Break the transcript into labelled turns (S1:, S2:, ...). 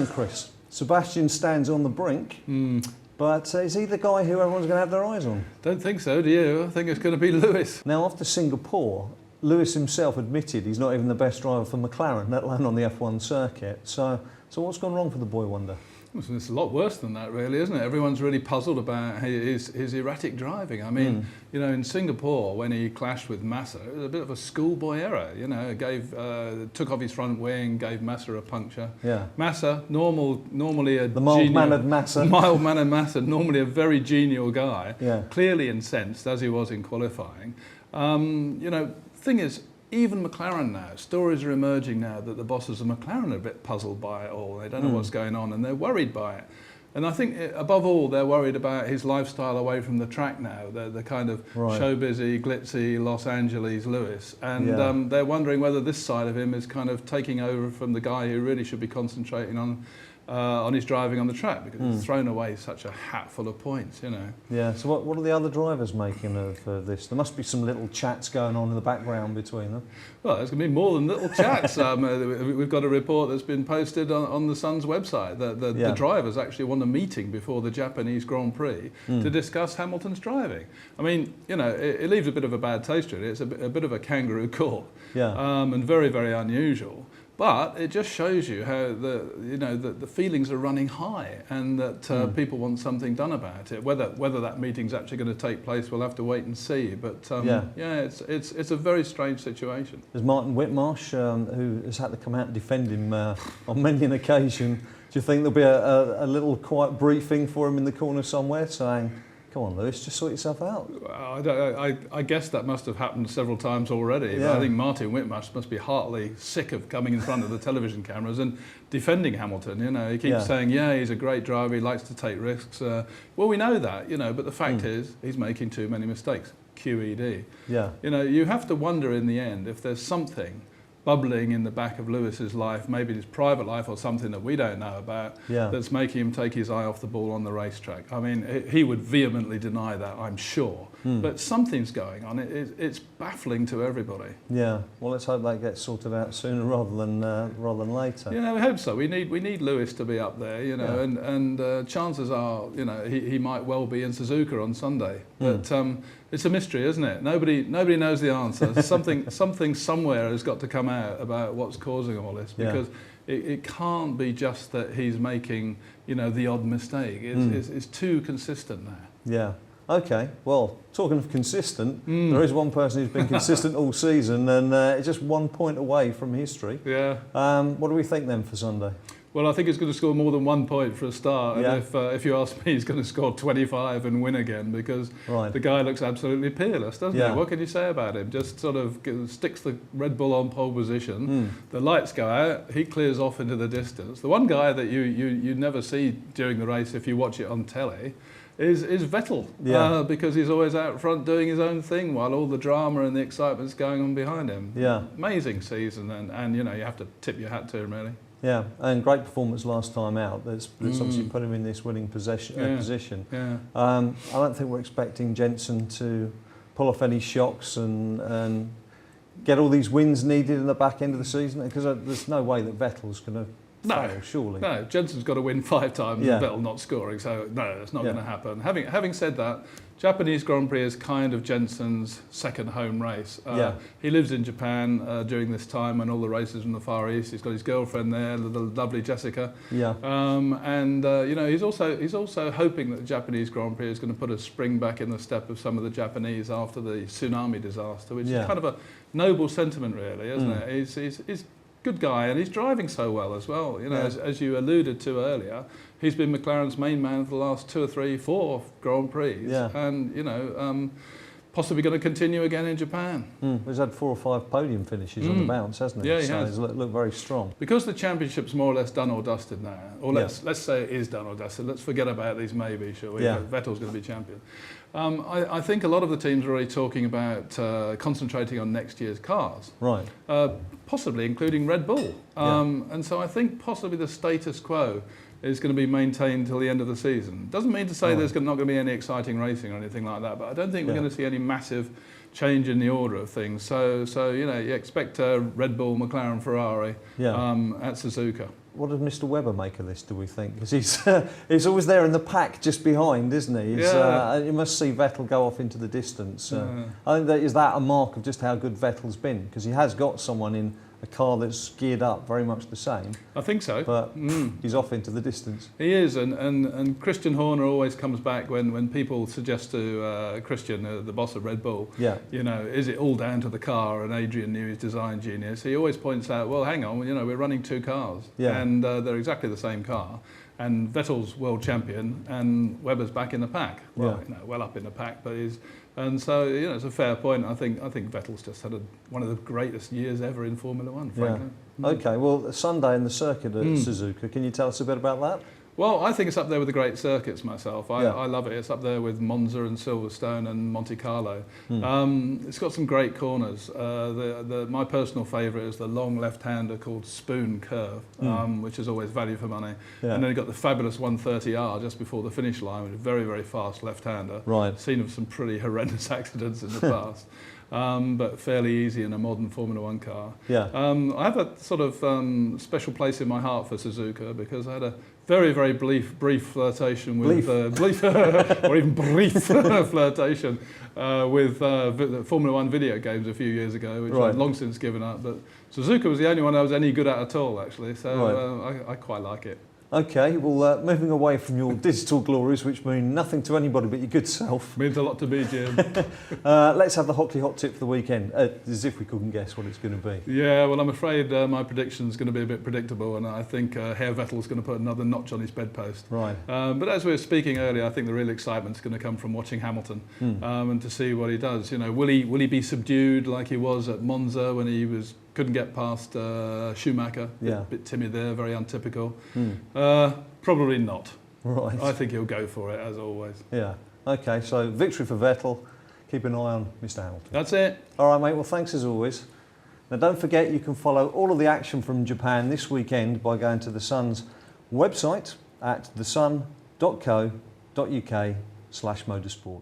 S1: saying, Chris? Sebastian stands on the brink, but is he the guy who everyone's going to have their eyes on?
S2: Don't think so, do you? I think it's going to be Lewis.
S1: Now, after Singapore, Lewis himself admitted he's not even the best driver for McLaren, let alone on the F1 circuit. So what's gone wrong for the boy wonder?
S2: It's a lot worse than that, really, isn't it? Everyone's really puzzled about his erratic driving. I mean, you know, in Singapore, when he clashed with Massa, it was a bit of a schoolboy error. You know, took off his front wing, gave Massa a puncture. Yeah. Massa, normally a
S1: mild-mannered Massa.
S2: Mild-mannered Massa, normally a very genial guy.
S1: Yeah.
S2: Clearly incensed, as he was in qualifying. You know, thing is, even McLaren now, stories are emerging now that the bosses of McLaren are a bit puzzled by it all. They don't know what's going on and they're worried by it. And I think, above all, they're worried about his lifestyle away from the track now. The kind of showbizy, glitzy, Los Angeles Lewis. And they're wondering whether this side of him is kind of taking over from the guy who really should be concentrating on his driving on the track, because he's thrown away such a hat full of points, you know. Yeah,
S1: so what are the other drivers making of this? There must be some little chats going on in the background between them.
S2: Well, there's going to be more than little chats. We've got a report that's been posted on the Sun's website that the drivers actually want a meeting before the Japanese Grand Prix to discuss Hamilton's driving. I mean, you know, it leaves a bit of a bad taste really. It's a bit of a kangaroo court, and very, very unusual. But it just shows you how the feelings are running high, and that people want something done about it. Whether that meeting's actually going to take place, we'll have to wait and see. But it's a very strange situation.
S1: There's Martin Whitmarsh, who has had to come out and defend him on many an occasion. Do you think there'll be a little quiet briefing for him in the corner somewhere, saying, "Come on, Lewis, just sort yourself out"?
S2: I guess that must have happened several times already. Yeah. I think Martin Whitmarsh must be heartily sick of coming in front of the television cameras and defending Hamilton. You know, he keeps saying, he's a great driver, he likes to take risks. Well, we know that, you know, but the fact is he's making too many mistakes. QED. Yeah. You know, you have to wonder in the end if there's something bubbling in the back of Lewis's life, maybe his private life or something that we don't know about, that's making him take his eye off the ball on the racetrack. I mean, he would vehemently deny that, I'm sure. But something's going on. It's baffling to everybody. Yeah. Well, let's hope that gets sorted out sooner rather than later. You know, we hope so. We need Lewis to be up there. You know, and chances are, you know, he might well be in Suzuka on Sunday. But it's a mystery, isn't it? Nobody knows the answer. Something somewhere has got to come out about what's causing all this, because it can't be just that he's making, you know, the odd mistake. It's too consistent now. Yeah. Okay. Well, talking of consistent, there is one person who's been consistent all season, and it's just 1 point away from history. Yeah. What do we think then for Sunday? Well, I think he's going to score more than 1 point for a start. Yeah. And if you ask me, he's going to score 25 and win again, because the guy looks absolutely peerless, doesn't he? What can you say about him? Just sort of sticks the Red Bull on pole position. The lights go out. He clears off into the distance. The one guy that you never see during the race, if you watch it on telly, is Vettel, because he's always out front doing his own thing while all the drama and the excitement's going on behind him. Yeah. Amazing season, and you know, you have to tip your hat to him, really. Yeah, and great performance last time out. That's obviously put him in this winning position. Yeah. I don't think we're expecting Jenson to pull off any shocks and get all these wins needed in the back end of the season, because there's no way that Vettel's going to fail, surely. No, Jenson's got to win 5 times and Vettel not scoring, so no, that's not going to happen. Having said that, Japanese Grand Prix is kind of Jenson's second home race. He lives in Japan during this time when all the races from the Far East. He's got his girlfriend there, the lovely Jessica. Yeah. You know, he's also hoping that the Japanese Grand Prix is going to put a spring back in the step of some of the Japanese after the tsunami disaster, which is kind of a noble sentiment, really, isn't it? He's a good guy, and he's driving so well as well. You know, as you alluded to earlier, he's been McLaren's main man for the last 2 or 3, 4 Grand Prix, and you know, possibly going to continue again in Japan. He's had 4 or 5 podium finishes on the bounce, hasn't he? Yeah, he has. He's looked very strong. Because the championship's more or less done or dusted now, or let's say it is done or dusted. Let's forget about these maybe, shall we? Vettel's going to be champion. I think a lot of the teams are already talking about concentrating on next year's cars. Right. Possibly including Red Bull. And so I think possibly the status quo is going to be maintained till the end of the season. Doesn't mean to say there's not going to be any exciting racing or anything like that, but I don't think we're going to see any massive change in the order of things. So you know, you expect Red Bull, McLaren, Ferrari at Suzuka.
S1: what does Mr. Webber make of this, do we think? Because he's always there in the pack just behind, isn't he? You must see Vettel go off into the distance. I think is that a mark of just how good Vettel's been? Because he has got someone in a car that's geared up very much the same.
S2: I think so.
S1: But he's off into the distance.
S2: He is, and Christian Horner always comes back when people suggest to Christian, the boss of Red Bull, you know, is it all down to the car? And Adrian Newey is design genius. He always points out, well, hang on, you know, we're running two cars, and they're exactly the same car. And Vettel's world champion, and Webber's back in the pack. Well, you know, well up in the pack, but he's. And so, you know, it's a fair point. I think Vettel's just had one of the greatest years ever in Formula One, frankly.
S1: Okay, well, Sunday in the circuit at Suzuka, can you tell us a bit about that?
S2: Well, I think it's up there with the great circuits myself. I love it. It's up there with Monza and Silverstone and Monte Carlo. It's got some great corners. My personal favourite is the long left-hander called Spoon Curve, which is always value for money. And then you've got the fabulous 130R just before the finish line, with a very, very fast left-hander.
S1: Right.
S2: Seen of some pretty horrendous accidents in the past. But fairly easy in a modern Formula One car. I have a sort of special place in my heart for Suzuka, because I had a very, very brief flirtation with or even brief flirtation with Formula One video games a few years ago, which I've long since given up. But Suzuka was the only one I was any good at all, actually. So I quite like it.
S1: Okay, well, moving away from your digital glories, which mean nothing to anybody but your good self.
S2: Means a lot to me, Jim.
S1: Let's have the Hockley hot tip for the weekend, as if we couldn't guess what it's going to be.
S2: Yeah, well, I'm afraid my prediction is going to be a bit predictable, and I think Herr Vettel's going to put another notch on his bedpost.
S1: Right.
S2: But as we were speaking earlier, I think the real excitement is going to come from watching Hamilton and to see what he does. You know, will he be subdued like he was at Monza when he couldn't get past Schumacher? Bit timid there, very untypical. Probably not. Right. I think he'll go for it, as always.
S1: Yeah. Okay, so victory for Vettel. Keep an eye on Mr. Hamilton.
S2: That's it.
S1: All right, mate. Well, thanks as always. Now, don't forget you can follow all of the action from Japan this weekend by going to the Sun's website at thesun.co.uk/motorsport.